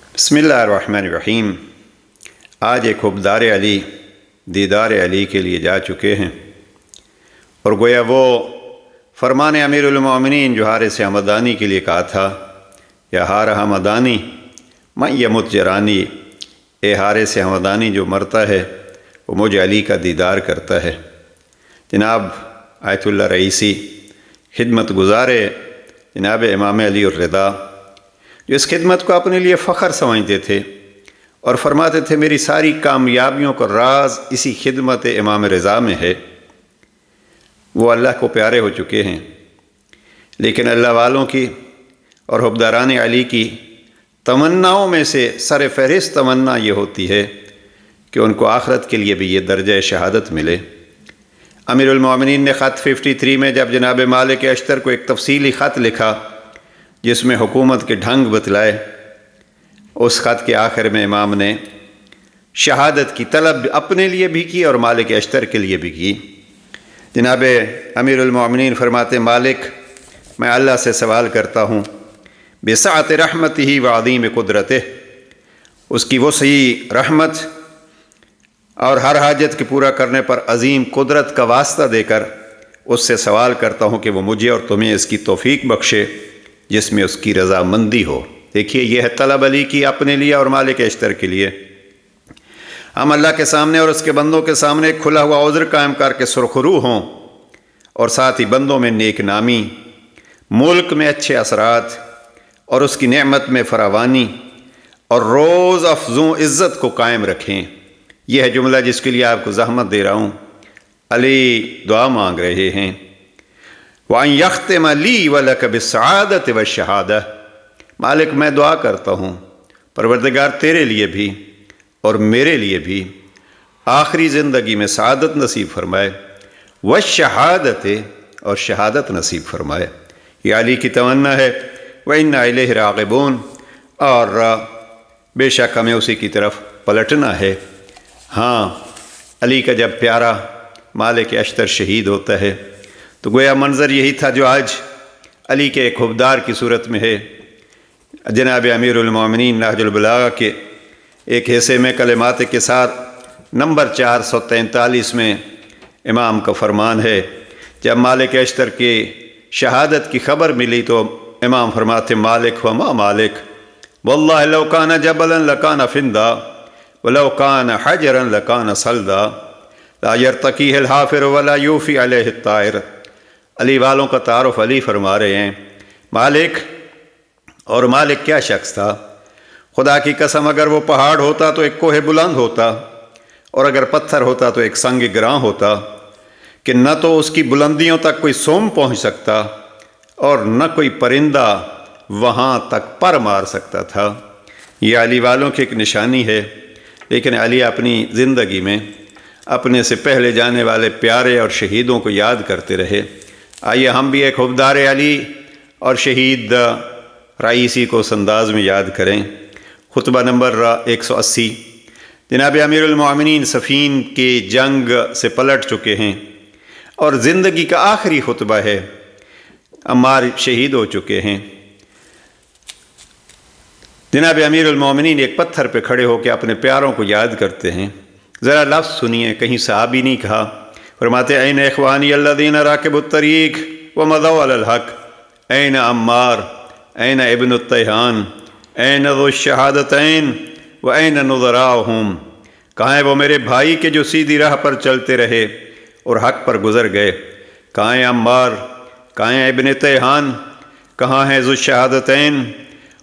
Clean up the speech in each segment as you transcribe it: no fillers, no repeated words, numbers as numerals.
بسم اللہ الرحمن الرحیم۔ آج ایک حبدار علی دیدار علی کے لیے جا چکے ہیں، اور گویا وہ فرمان امیر المومنین جو حارث حمدانی کے لیے کہا تھا، یا حارث حمدانی من یمت جرانی، اے حارث حمدانی جو مرتا ہے وہ مجھے علی کا دیدار کرتا ہے۔ جناب آیت اللہ رئیسی خدمت گزارے جناب امام علی الرضا، جو اس خدمت کو اپنے لیے فخر سمجھتے تھے اور فرماتے تھے میری ساری کامیابیوں کا راز اسی خدمت امام رضا میں ہے، وہ اللہ کو پیارے ہو چکے ہیں۔ لیکن اللہ والوں کی اور حبداران علی کی تمناؤں میں سے سر فہرست تمنا یہ ہوتی ہے کہ ان کو آخرت کے لیے بھی یہ درجہ شہادت ملے۔ امیر المومنین نے خط 53 میں جب جناب مالک اشتر کو ایک تفصیلی خط لکھا جس میں حکومت کے ڈھنگ بتلائے، اس خط کے آخر میں امام نے شہادت کی طلب اپنے لیے بھی کی اور مالک اشتر کے لیے بھی کی۔ جناب امیر المومنین فرماتے مالک، میں اللہ سے سوال کرتا ہوں بسعت رحمتہ و عظیم قدرتہ، اس کی وسیع رحمت اور ہر حاجت کے پورا کرنے پر عظیم قدرت کا واسطہ دے کر اس سے سوال کرتا ہوں کہ وہ مجھے اور تمہیں اس کی توفیق بخشے جس میں اس کی رضامندی ہو۔ دیکھیے یہ ہے طلب علی کی اپنے لیے اور مالک اشتر کے لیے۔ ہم اللہ کے سامنے اور اس کے بندوں کے سامنے ایک کھلا ہوا عذر قائم کر کے سرخرو ہوں، اور ساتھ ہی بندوں میں نیک نامی، ملک میں اچھے اثرات اور اس کی نعمت میں فراوانی اور روز افزوں عزت کو قائم رکھیں۔ یہ ہے جملہ جس کے لیے آپ کو زحمت دے رہا ہوں۔ علی دعا مانگ رہے ہیں، وَأَن يَخْتِمَ لِي وَلَكَ بِالسَّعَادَةِ وَالشَّهَادَةِ، مالک میں دعا کرتا ہوں پروردگار تیرے لیے بھی اور میرے لیے بھی آخری زندگی میں سعادت نصیب فرمائے، وَالشَّهَادَةِ اور شہادت نصیب فرمائے۔ یہ علی کی تمنا ہے، وَإِنَّا إِلَيْهِ رَاغِبُونَ، اور بے شک ہمیں اسی کی طرف پلٹنا ہے۔ ہاں، علی کا جب پیارا مالک اشتر شہید ہوتا ہے تو گویا منظر یہی تھا جو آج علی کے ایک حبدار کی صورت میں ہے۔ جناب امیر المومنین نہج البلاغہ کے ایک حصے میں کلمات کے ساتھ نمبر 443 میں امام کا فرمان ہے، جب مالک اشتر کی شہادت کی خبر ملی تو امام فرماتے مالک وما مالک، واللہ لو کان جبلا لکان فندا ولو کان حجرا لکان صلدا لا یرتقیہ الحافر ولا یوفی علیہ الطائر۔ علی والوں کا تعارف علی فرما رہے ہیں، مالک، اور مالک کیا شخص تھا؟ خدا کی قسم اگر وہ پہاڑ ہوتا تو ایک کوہ بلند ہوتا، اور اگر پتھر ہوتا تو ایک سنگ گراں ہوتا، کہ نہ تو اس کی بلندیوں تک کوئی سوم پہنچ سکتا اور نہ کوئی پرندہ وہاں تک پر مار سکتا تھا۔ یہ علی والوں کی ایک نشانی ہے۔ لیکن علی اپنی زندگی میں اپنے سے پہلے جانے والے پیارے اور شہیدوں کو یاد کرتے رہے۔ آئیے ہم بھی ایک حبدار علی اور شہید رئیسی کو اس انداز میں یاد کریں۔ خطبہ نمبر 180۔ جناب امیر المومنین صفین کے جنگ سے پلٹ چکے ہیں اور زندگی کا آخری خطبہ ہے۔ عمار شہید ہو چکے ہیں۔ جناب امیر المومنین ایک پتھر پہ کھڑے ہو کے اپنے پیاروں کو یاد کرتے ہیں۔ ذرا لفظ سنیے، کہیں صحابی نہیں کہا۔ فرماتے این اخوانی الذین راکبوا الطریق ومضوا علی الحق، این عمار، این ابن الطیحان، این ذو الشہادتین و این نظراؤہم، کہاں ہیں وہ میرے بھائی کے جو سیدھی راہ پر چلتے رہے اور حق پر گزر گئے؟ کہاں ہیں عمار؟ کہاں ہیں ابن طیحان؟ کہاں ہیں ذو الشہادتین؟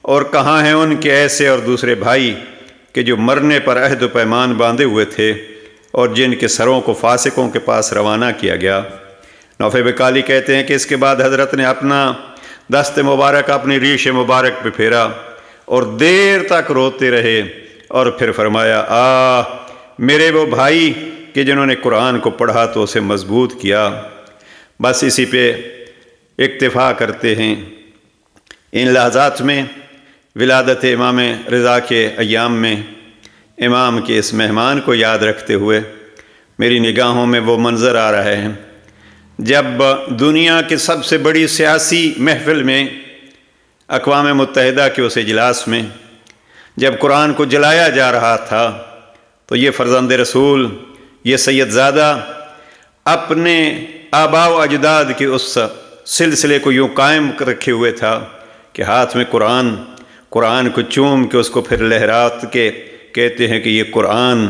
اور کہاں ہیں ان کے ایسے اور دوسرے بھائی کہ جو مرنے پر عہد و پیمان باندھے ہوئے تھے اور جن کے سروں کو فاسقوں کے پاس روانہ کیا گیا؟ نوفع بکالی کہتے ہیں کہ اس کے بعد حضرت نے اپنا دست مبارک اپنی ریش مبارک پہ پھیرا اور دیر تک روتے رہے، اور پھر فرمایا میرے وہ بھائی کہ جنہوں نے قرآن کو پڑھا تو اسے مضبوط کیا۔ بس اسی پہ اکتفا کرتے ہیں۔ ان لحظات میں ولادت امام رضا کے ایام میں امام کے اس مہمان کو یاد رکھتے ہوئے میری نگاہوں میں وہ منظر آ رہا ہے جب دنیا کے سب سے بڑی سیاسی محفل میں، اقوام متحدہ کے اس اجلاس میں، جب قرآن کو جلایا جا رہا تھا تو یہ فرزند رسول، یہ سید زادہ اپنے آباء و اجداد کے اس سلسلے کو یوں قائم رکھے ہوئے تھا کہ ہاتھ میں قرآن کو چوم کے اس کو پھر لہرات کے کہتے ہیں کہ یہ قرآن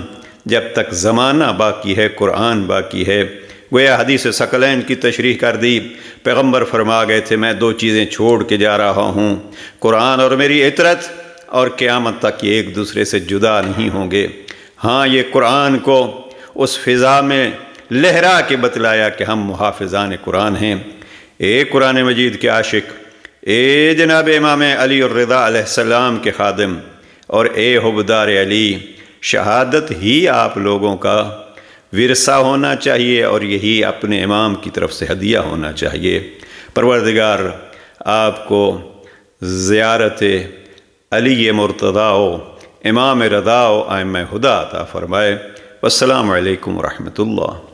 جب تک زمانہ باقی ہے قرآن باقی ہے۔ گویا حدیث ثقلین کی تشریح کر دی، پیغمبر فرما گئے تھے میں 2 چیزیں چھوڑ کے جا رہا ہوں، قرآن اور میری اطرت، اور قیامت تک یہ ایک دوسرے سے جدا نہیں ہوں گے۔ ہاں یہ قرآن کو اس فضا میں لہرا کے بتلایا کہ ہم محافظان قرآن ہیں۔ اے قرآن مجید کے عاشق، اے جناب امام علی الرضا علیہ السلام کے خادم، اور اے حبدار علی، شہادت ہی آپ لوگوں کا ورثہ ہونا چاہیے اور یہی اپنے امام کی طرف سے ہدیہ ہونا چاہیے۔ پروردگار آپ کو زیارت علی مرتضیٰ و امام رضا و ائمہ ہدی عطا فرمائے۔ والسلام علیکم ورحمۃ اللہ۔